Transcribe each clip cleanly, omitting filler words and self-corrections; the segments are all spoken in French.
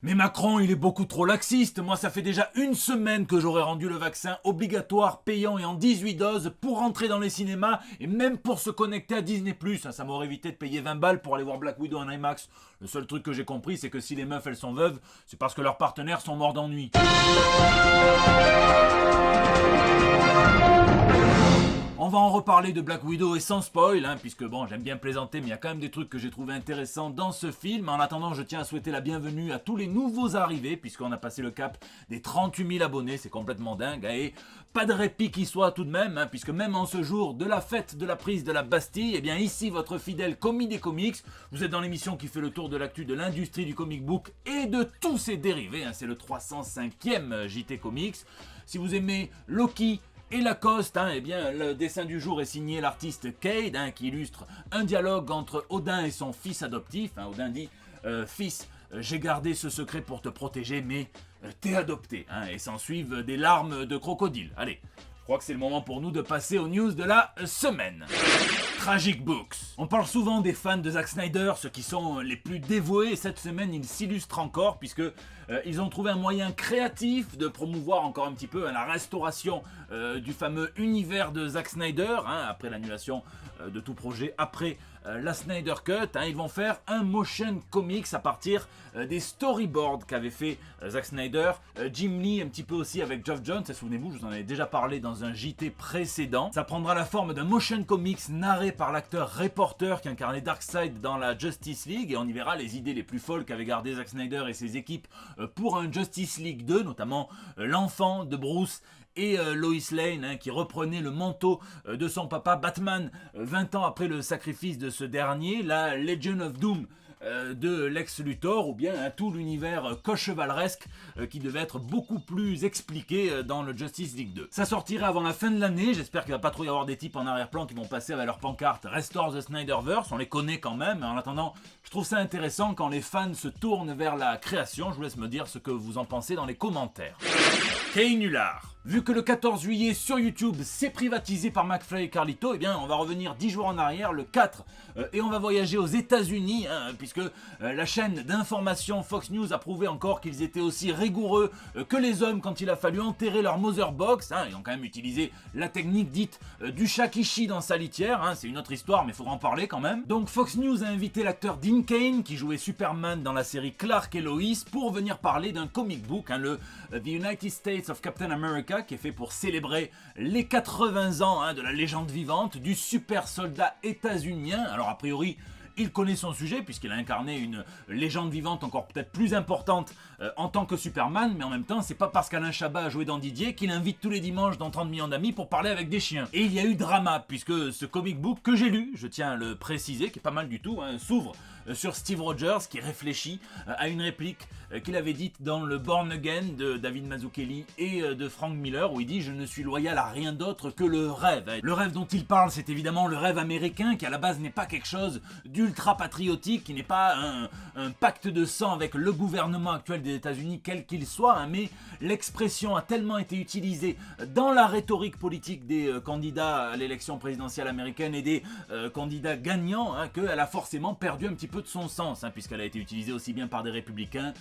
Mais Macron, il est beaucoup trop laxiste. Moi, ça fait déjà une semaine que j'aurais rendu le vaccin obligatoire, payant et en 18 doses pour rentrer dans les cinémas et même pour se connecter à Disney+. Ça m'aurait évité de payer 20 balles pour aller voir Black Widow en IMAX. Le seul truc que j'ai compris, c'est que si les meufs, elles sont veuves, c'est parce que leurs partenaires sont morts d'ennui. On va en reparler de Black Widow et sans spoil, puisque bon, j'aime bien plaisanter, mais il y a quand même des trucs que j'ai trouvé intéressants dans ce film. En attendant, je tiens à souhaiter la bienvenue à tous les nouveaux arrivés, puisqu'on a passé le cap des 38 000 abonnés, c'est complètement dingue. Et pas de répit qui soit tout de même, puisque même en ce jour de la fête de la prise de la Bastille, eh bien ici, votre fidèle commis des comics, vous êtes dans l'émission qui fait le tour de l'actu de l'industrie du comic book et de tous ses dérivés. C'est le 305e JT Comics. Si vous aimez Loki et Lacoste, eh bien, le dessin du jour est signé l'artiste Cade, qui illustre un dialogue entre Odin et son fils adoptif. Odin dit fils, j'ai gardé ce secret pour te protéger, mais t'es adopté. Et s'ensuivent des larmes de crocodile. Allez, je crois que c'est le moment pour nous de passer aux news de la semaine. Tragic Books. On parle souvent des fans de Zack Snyder, ceux qui sont les plus dévoués, et cette semaine ils s'illustrent encore puisque ils ont trouvé un moyen créatif de promouvoir encore un petit peu la restauration du fameux univers de Zack Snyder, après l'annulation de tout projet, après la Snyder Cut. Ils vont faire un motion comics à partir des storyboards qu'avait fait Zack Snyder, Jim Lee un petit peu aussi avec Geoff Johns. Souvenez-vous, je vous en avais déjà parlé dans un JT précédent. Ça prendra la forme d'un motion comics narré par l'acteur Ray Porter qui incarnait Darkseid dans la Justice League, et on y verra les idées les plus folles qu'avait gardé Zack Snyder et ses équipes pour un Justice League 2, notamment l'enfant de Bruce et Lois Lane, qui reprenait le manteau de son papa Batman 20 ans après le sacrifice de ce dernier, la Legion of Doom de Lex Luthor, ou bien tout l'univers cochevaleresque qui devait être beaucoup plus expliqué dans le Justice League 2. Ça sortira avant la fin de l'année, j'espère qu'il va pas trop y avoir des types en arrière-plan qui vont passer avec leur pancarte Restore the Snyderverse, on les connaît quand même, mais en attendant, je trouve ça intéressant quand les fans se tournent vers la création. Je vous laisse me dire ce que vous en pensez dans les commentaires. Canular. Vu que le 14 juillet sur YouTube c'est privatisé par McFly et Carlito, eh bien on va revenir 10 jours en arrière, le 4, et on va voyager aux États-Unis, puisque la chaîne d'information Fox News a prouvé encore qu'ils étaient aussi rigoureux que les hommes quand il a fallu enterrer leur Motherbox. Ils ont quand même utilisé la technique dite du shakishi dans sa litière, c'est une autre histoire mais il faudra en parler quand même. Donc Fox News a invité l'acteur Dean Cain qui jouait Superman dans la série Clark et Lois pour venir parler d'un comic book, le The United States of Captain America, qui est fait pour célébrer les 80 ans de la légende vivante du super soldat états-unien. Alors a priori, il connaît son sujet puisqu'il a incarné une légende vivante encore peut-être plus importante en tant que Superman, mais en même temps c'est pas parce qu'Alain Chabat a joué dans Didier qu'il invite tous les dimanches dans 30 millions d'amis pour parler avec des chiens. Et il y a eu drama puisque ce comic book que j'ai lu, je tiens à le préciser, qui est pas mal du tout, s'ouvre sur Steve Rogers qui réfléchit à une réplique qu'il avait dite dans le Born Again de David Mazzucchelli et de Frank Miller, où il dit « Je ne suis loyal à rien d'autre que le rêve ». Le rêve dont il parle, c'est évidemment le rêve américain, qui à la base n'est pas quelque chose d'ultra patriotique, qui n'est pas un pacte de sang avec le gouvernement actuel des États-Unis, quel qu'il soit, mais l'expression a tellement été utilisée dans la rhétorique politique des candidats à l'élection présidentielle américaine et des candidats gagnants, qu'elle a forcément perdu un petit peu de son sens, puisqu'elle a été utilisée aussi bien par des républicains,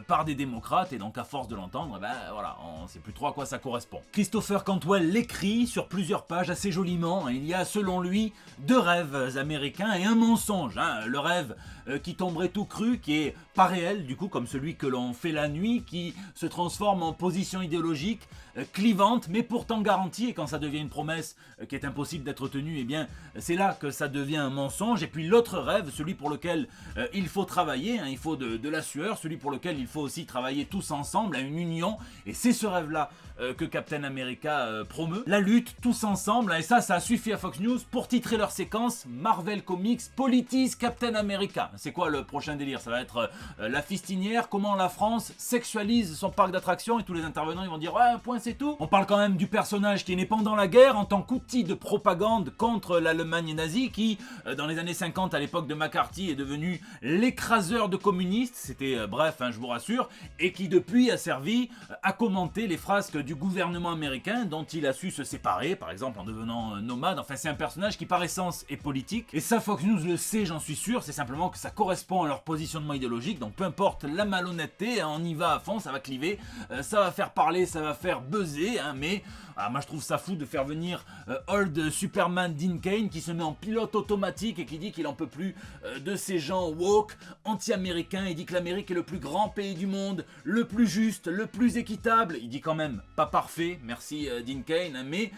par des démocrates, et donc à force de l'entendre, voilà, on ne sait plus trop à quoi ça correspond. Christopher Cantwell l'écrit sur plusieurs pages assez joliment. Il y a selon lui 2 rêves américains et un mensonge. Le rêve qui tomberait tout cru, qui est pas réel du coup, comme celui que l'on fait la nuit, qui se transforme en position idéologique clivante mais pourtant garantie, et quand ça devient une promesse qui est impossible d'être tenue, eh bien c'est là que ça devient un mensonge. Et puis l'autre rêve, celui pour lequel il faut travailler, il faut de la sueur, celui pour lequel il faut aussi travailler tous ensemble à une union, et c'est ce rêve là que Captain America promeut, la lutte tous ensemble, et ça a suffi à Fox News pour titrer leur séquence Marvel Comics politise Captain America. C'est quoi le prochain délire? Ça va être la fistinière, comment la France sexualise son parc d'attractions, et tous les intervenants ils vont dire ouais, un point c'est tout. On parle quand même du personnage qui est né pendant la guerre en tant qu'outil de propagande contre l'Allemagne nazie, qui dans les années 50 à l'époque de McCarthy est devenu l'écraseur de communistes. C'était bref, je vous rassure, et qui depuis a servi à commenter les frasques du gouvernement américain dont il a su se séparer, par exemple en devenant nomade. Enfin, c'est un personnage qui par essence est politique, et ça Fox News le sait, j'en suis sûr, c'est simplement que ça correspond à leur positionnement idéologique, donc peu importe la malhonnêteté, on y va à fond, ça va cliver, ça va faire parler, ça va faire buzzer, mais moi je trouve ça fou de faire venir Old Superman Dean Cain qui se met en pilote automatique et qui dit qu'il en peut plus de ces gens woke, anti-américains. Il dit que l'Amérique est le plus grand pays du monde, le plus juste, le plus équitable. Il dit quand même pas parfait, merci Dean Cain, mais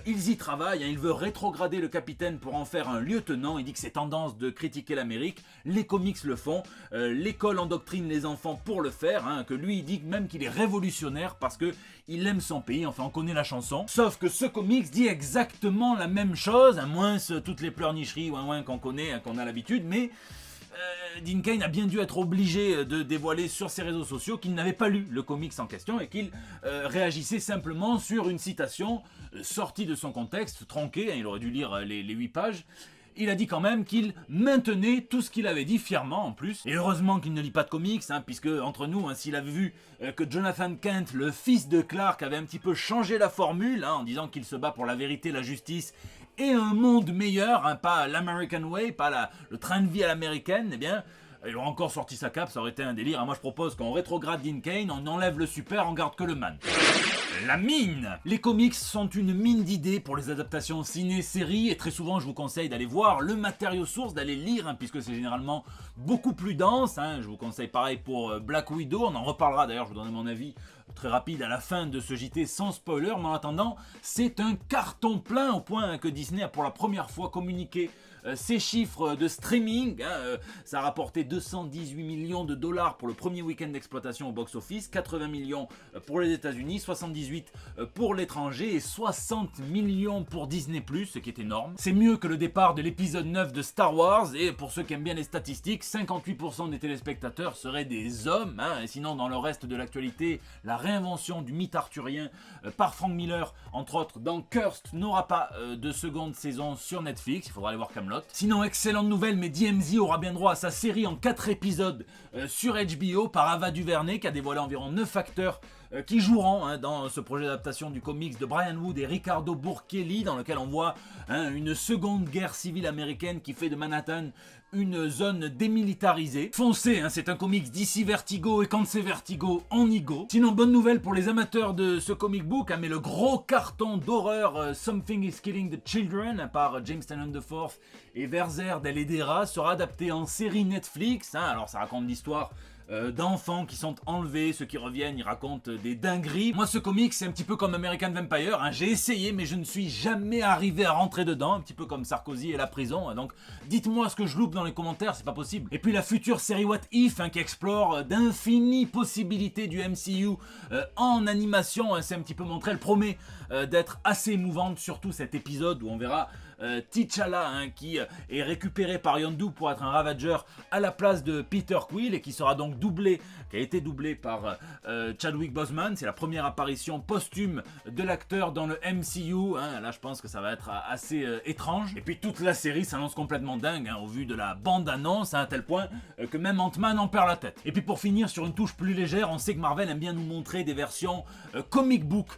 ils y travaillent. Il veut rétrograder le capitaine pour en faire un lieutenant. Il dit que c'est tendance de critiquer l'Amérique, les comics le font, l'école endoctrine les enfants pour le faire, que lui il dit même qu'il est révolutionnaire parce que il aime son pays. Enfin, on connaît la chanson. Sauf que ce comics dit exactement la même chose, à moins toutes les pleurnicheries qu'on connaît, qu'on a l'habitude, mais Dean Cain a bien dû être obligé de dévoiler sur ses réseaux sociaux qu'il n'avait pas lu le comics en question et qu'il réagissait simplement sur une citation sortie de son contexte, tronquée, il aurait dû lire les 8 pages. Il a dit quand même qu'il maintenait tout ce qu'il avait dit fièrement en plus. Et heureusement qu'il ne lit pas de comics, puisque entre nous, s'il avait vu que Jonathan Kent, le fils de Clark, avait un petit peu changé la formule, en disant qu'il se bat pour la vérité, la justice et un monde meilleur, pas l'American Way, pas le train de vie à l'américaine, eh bien, il aurait encore sorti sa cape, ça aurait été un délire. Moi je propose qu'on rétrograde Dean Cain, on enlève le super, on garde que le man. La mine! Les comics sont une mine d'idées pour les adaptations ciné-séries et très souvent je vous conseille d'aller voir le matériau source, d'aller lire puisque c'est généralement beaucoup plus dense. Je vous conseille pareil pour Black Widow, on en reparlera d'ailleurs, je vous donnerai mon avis très rapide à la fin de ce JT sans spoiler, mais en attendant c'est un carton plein au point que Disney a pour la première fois communiqué ces chiffres de streaming. Ça a rapporté 218 millions de dollars pour le premier week-end d'exploitation au box-office, 80 millions pour les États-Unis, 78 pour l'étranger et 60 millions pour Disney+, ce qui est énorme. C'est mieux que le départ de l'épisode 9 de Star Wars et pour ceux qui aiment bien les statistiques, 58% des téléspectateurs seraient des hommes. Et sinon, dans le reste de l'actualité, la réinvention du mythe arthurien par Frank Miller, entre autres dans Cursed, n'aura pas de seconde saison sur Netflix, il faudra aller voir Camelot. Sinon, excellente nouvelle, mais DMZ aura bien droit à sa série en 4 épisodes sur HBO par Ava DuVernay qui a dévoilé environ 9 acteurs qui joueront dans ce projet d'adaptation du comics de Brian Wood et Ricardo Burkelli, dans lequel on voit une seconde guerre civile américaine qui fait de Manhattan une zone démilitarisée. Foncez, c'est un comics d'ici Vertigo et quand c'est Vertigo, on y go. Sinon, bonne nouvelle pour les amateurs de ce comic book, mais le gros carton d'horreur Something is Killing the Children par James Tynion IV et Werther Dell'Edera sera adapté en série Netflix. Alors ça raconte l'histoire d'enfants qui sont enlevés, ceux qui reviennent, ils racontent des dingueries. Moi ce comic c'est un petit peu comme American Vampire, j'ai essayé mais je ne suis jamais arrivé à rentrer dedans, un petit peu comme Sarkozy et la prison, donc dites-moi ce que je loupe dans les commentaires, c'est pas possible. Et puis la future série What If qui explore d'infinies possibilités du MCU en animation, c'est un petit peu montré, elle promet d'être assez émouvante, surtout cet épisode où on verra T'Challa qui est récupéré par Yondu pour être un Ravager à la place de Peter Quill et qui sera donc qui a été doublé par Chadwick Boseman. C'est la première apparition posthume de l'acteur dans le MCU. Là je pense que ça va être assez étrange. Et puis toute la série s'annonce complètement dingue au vu de la bande-annonce, à tel point que même Ant-Man en perd la tête. Et puis pour finir sur une touche plus légère, on sait que Marvel aime bien nous montrer des versions comic book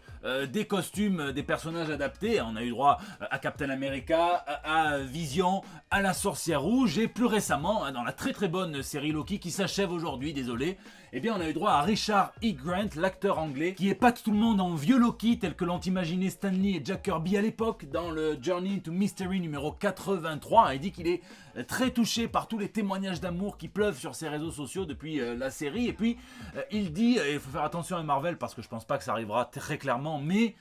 des costumes des personnages adaptés. On a eu droit à Captain America, à Vision, à la Sorcière Rouge et plus récemment dans la très très bonne série Loki qui s'achève aujourd'hui, désolé, on a eu droit à Richard E. Grant, l'acteur anglais, qui épate tout le monde en vieux Loki tel que l'ont imaginé Stan Lee et Jack Kirby à l'époque dans le Journey into Mystery numéro 83. Il dit qu'il est très touché par tous les témoignages d'amour qui pleuvent sur ses réseaux sociaux depuis la série. Et puis il dit, il faut faire attention à Marvel parce que je pense pas que ça arrivera très clairement, mais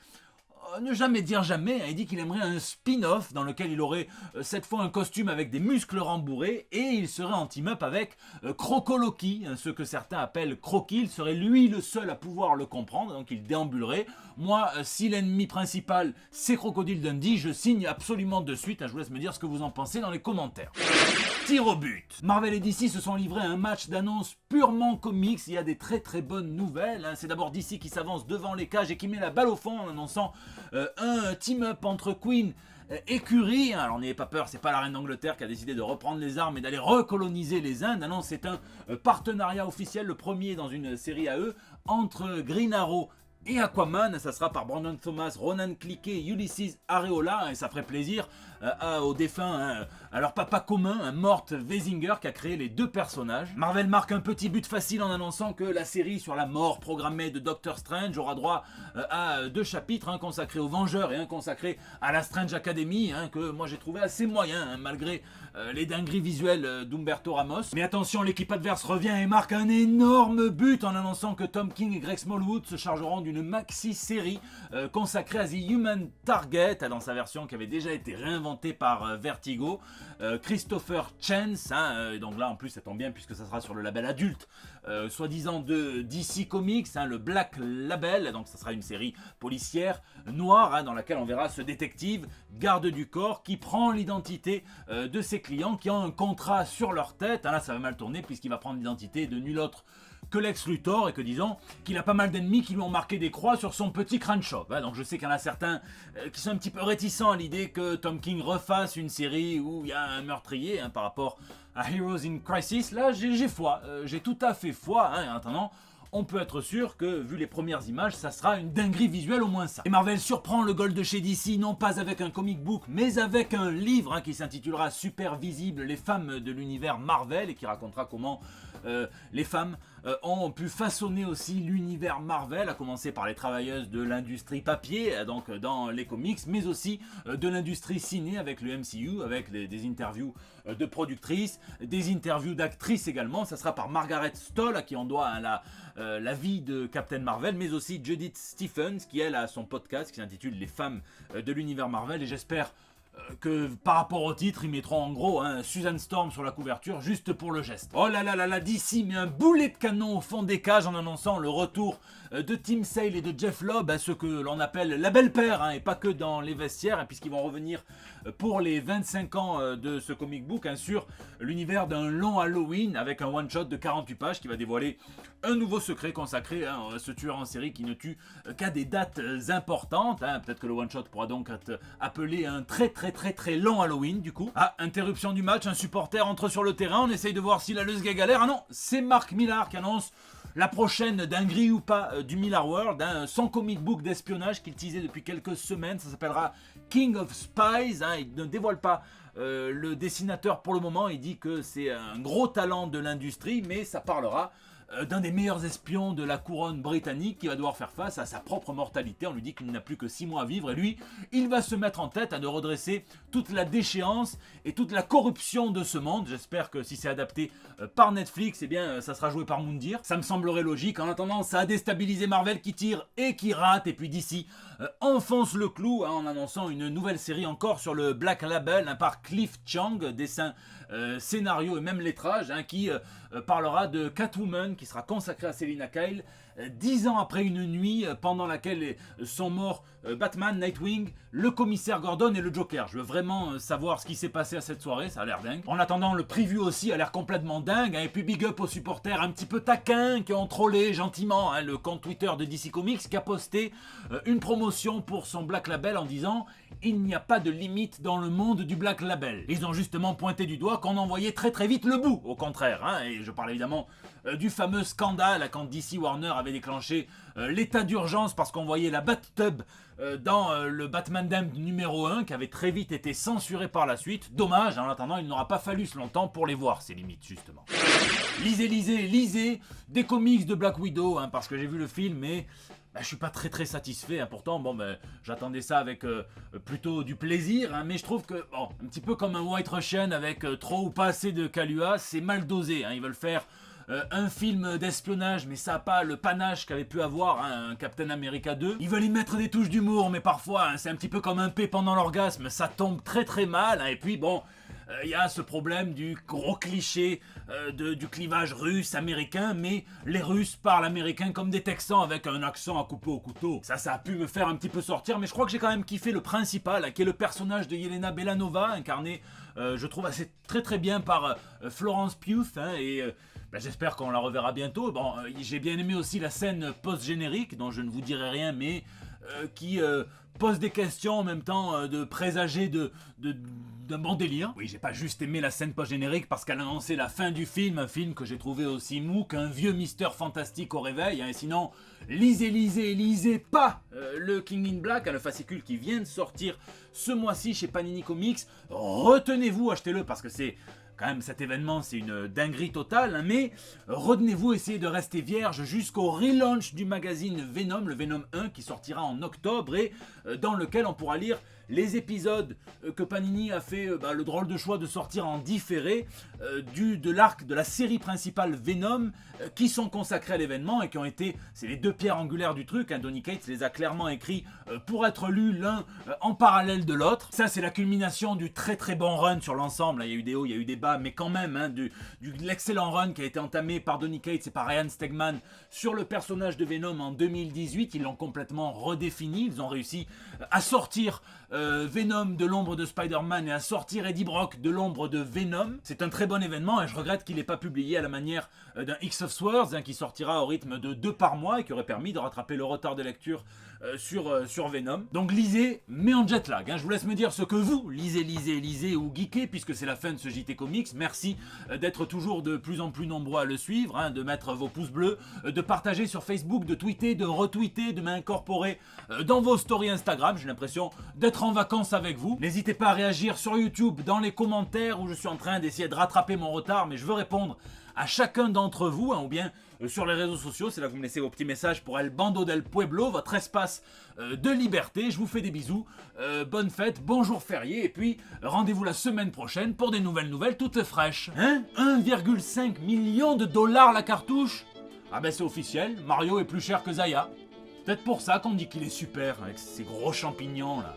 ne jamais dire jamais, il dit qu'il aimerait un spin-off dans lequel il aurait cette fois un costume avec des muscles rembourrés et il serait en team-up avec Croco Loki, ce que certains appellent Croki. Il serait lui le seul à pouvoir le comprendre, donc il déambulerait. Moi, si l'ennemi principal c'est Crocodile Dundee, je signe absolument de suite. Je vous laisse me dire ce que vous en pensez dans les commentaires. tir au but. Marvel et DC se sont livrés à un match d'annonce purement comics. Il y a des très très bonnes nouvelles. C'est d'abord DC qui s'avance devant les cages et qui met la balle au fond en annonçant un team-up entre Queen et Curie. Alors n'ayez pas peur, c'est pas la reine d'Angleterre qui a décidé de reprendre les armes et d'aller recoloniser les Indes. Non, c'est un partenariat officiel, le premier dans une série à eux, entre Green Arrow et Aquaman. Ça sera par Brandon Thomas, Ronan Cliquet, Ulysses Areola, et ça ferait plaisir aux défunts, à leur papa commun, Mort Weisinger, qui a créé les deux personnages. Marvel marque un petit but facile en annonçant que la série sur la mort programmée de Doctor Strange aura droit à 2 chapitres, un consacré aux Vengeurs et un consacré à la Strange Academy, que moi j'ai trouvé assez moyen, malgré les dingueries visuelles d'Umberto Ramos. Mais attention, l'équipe adverse revient et marque un énorme but en annonçant que Tom King et Greg Smallwood se chargeront d'une maxi-série consacrée à The Human Target, dans sa version qui avait déjà été réinventée par Vertigo. Christopher Chance, donc là en plus ça tombe bien puisque ça sera sur le label adulte, soi-disant de DC Comics, le Black Label, donc ça sera une série policière noire dans laquelle on verra ce détective garde du corps qui prend l'identité de ses clients qui ont un contrat sur leur tête. Là ça va mal tourner puisqu'il va prendre l'identité de nul autre que Lex Luthor, et que disons qu'il a pas mal d'ennemis qui lui ont marqué des croix sur son petit crâne shop. Donc je sais qu'il y en a certains qui sont un petit peu réticents à l'idée que Tom King refasse une série où il y a un meurtrier par rapport à Heroes in Crisis. Là j'ai foi, j'ai tout à fait foi. En attendant, on peut être sûr que, vu les premières images, ça sera une dinguerie visuelle, au moins ça. Et Marvel surprend le gold de chez DC, non pas avec un comic book, mais avec un livre qui s'intitulera Super Visible, les femmes de l'univers Marvel, et qui racontera comment les femmes ont pu façonner aussi l'univers Marvel, à commencer par les travailleuses de l'industrie papier, donc dans les comics, mais aussi de l'industrie ciné avec le MCU, avec des interviews de productrices, des interviews d'actrices également. Ça sera par Margaret Stoll, à qui on doit la vie de Captain Marvel, mais aussi Judith Stephens, qui elle a son podcast qui s'intitule Les femmes de l'univers Marvel, et j'espère que par rapport au titre, ils mettront en gros Susan Storm sur la couverture juste pour le geste. Oh là là là là, DC met un boulet de canon au fond des cages en annonçant le retour de Tim Sale et de Jeff Lobb, ce que l'on appelle la belle paire, et pas que dans les vestiaires, puisqu'ils vont revenir pour les 25 ans de ce comic book sur l'univers d'un long Halloween avec un one-shot de 48 pages qui va dévoiler un nouveau secret consacré à ce tueur en série qui ne tue qu'à des dates importantes. Peut-être que le one-shot pourra donc être appelé un très très très très long Halloween du coup. Interruption du match, un supporter entre sur le terrain, on essaye de voir si la Leusga galère. Non, c'est Mark Millar qui annonce la prochaine dinguerie ou pas du Millar World, son comic book d'espionnage qu'il teasait depuis quelques semaines. Ça s'appellera King of Spies. Il ne dévoile pas le dessinateur pour le moment, il dit que c'est un gros talent de l'industrie, mais ça parlera d'un des meilleurs espions de la couronne britannique qui va devoir faire face à sa propre mortalité. On lui dit qu'il n'a plus que 6 mois à vivre et lui, il va se mettre en tête de redresser toute la déchéance et toute la corruption de ce monde. J'espère que si c'est adapté par Netflix, ça sera joué par Moundir. Ça me semblerait logique. En attendant, ça a déstabilisé Marvel qui tire et qui rate, et puis DC enfonce le clou en annonçant une nouvelle série encore sur le Black Label par Cliff Chiang, dessin, scénario et même lettrage, qui parlera de Catwoman qui sera consacrée à Selina Kyle 10 ans après une nuit pendant laquelle sont morts Batman, Nightwing, le commissaire Gordon et le Joker. Je veux vraiment savoir ce qui s'est passé à cette soirée, ça a l'air dingue. En attendant, le preview aussi a l'air complètement dingue, et puis big up aux supporters un petit peu taquins qui ont trollé gentiment le compte Twitter de DC Comics qui a posté une promotion pour son Black Label en disant « Il n'y a pas de limite dans le monde du Black Label ». Ils ont justement pointé du doigt qu'on envoyait très très vite le bout, au contraire. Et je parle évidemment du fameux scandale quand DC Warner avait déclenché l'état d'urgence parce qu'on voyait la Bat-Tub dans le Batman Damned numéro 1 qui avait très vite été censuré par la suite. Dommage, en attendant, il n'aura pas fallu ce longtemps pour les voir, ces limites, justement. Lisez des comics de Black Widow, parce que j'ai vu le film, et je suis pas très très satisfait. Pourtant, j'attendais ça avec plutôt du plaisir, mais je trouve que, un petit peu comme un White Russian avec trop ou pas assez de Kahlua, c'est mal dosé. Ils veulent faire un film d'espionnage, mais ça n'a pas le panache qu'avait pu avoir un Captain America 2. Ils veulent y mettre des touches d'humour, mais parfois c'est un petit peu comme un P pendant l'orgasme, ça tombe très très mal. Et puis il y a ce problème du gros cliché du clivage russe-américain, mais les Russes parlent américain comme des Texans avec un accent à couper au couteau. Ça a pu me faire un petit peu sortir, mais je crois que j'ai quand même kiffé le principal, qui est le personnage de Yelena Belanova, incarné, je trouve, assez très bien par Florence Pugh, j'espère qu'on la reverra bientôt. Bon, j'ai bien aimé aussi la scène post-générique, dont je ne vous dirai rien, mais qui pose des questions en même temps de présager d'un bon délire. Oui, j'ai pas juste aimé la scène post-générique parce qu'elle annonçait la fin du film, un film que j'ai trouvé aussi mou qu'un vieux Mister Fantastique au réveil. Et sinon, lisez pas le King in Black, le fascicule qui vient de sortir ce mois-ci chez Panini Comics. Retenez-vous, achetez-le parce que c'est... Quand même, cet événement, c'est une dinguerie totale, mais retenez-vous, essayez de rester vierge jusqu'au relaunch du magazine Venom, le Venom 1, qui sortira en octobre et dans lequel on pourra lire les épisodes que Panini a fait le drôle de choix de sortir en différé de l'arc de la série principale Venom qui sont consacrés à l'événement et qui ont été, c'est les deux pierres angulaires du truc, Donny Cates les a clairement écrits pour être lus l'un en parallèle de l'autre. Ça, c'est la culmination du très bon run sur l'ensemble. Il y a eu des hauts, il y a eu des bas, mais quand même de l'excellent run qui a été entamé par Donny Cates et par Ryan Stegman sur le personnage de Venom en 2018. Ils l'ont complètement redéfini, ils ont réussi à sortir Venom de l'ombre de Spider-Man et à sortir Eddie Brock de l'ombre de Venom. C'est un très bon événement et je regrette qu'il n'ait pas publié à la manière d'un X of Swords qui sortira au rythme de 2 par mois et qui aurait permis de rattraper le retard de lecture sur Venom. Donc lisez, mais en jet lag. Je vous laisse me dire ce que vous lisez ou geekez puisque c'est la fin de ce JT Comics. Merci d'être toujours de plus en plus nombreux à le suivre, de mettre vos pouces bleus, de partager sur Facebook, de tweeter, de retweeter, de m'incorporer dans vos stories Instagram. J'ai l'impression d'être en vacances avec vous. N'hésitez pas à réagir sur YouTube, dans les commentaires où je suis en train d'essayer de rattraper mon retard, mais je veux répondre à chacun d'entre vous, ou bien sur les réseaux sociaux, c'est là que vous me laissez vos petits messages pour El Bando del Pueblo, votre espace de liberté. Je vous fais des bisous, bonne fête, bon jour férié, et puis rendez-vous la semaine prochaine pour des nouvelles toutes fraîches. 1,5 million de dollars la cartouche? Ah ben c'est officiel, Mario est plus cher que Zaya. Peut-être pour ça qu'on dit qu'il est super, avec ses gros champignons là.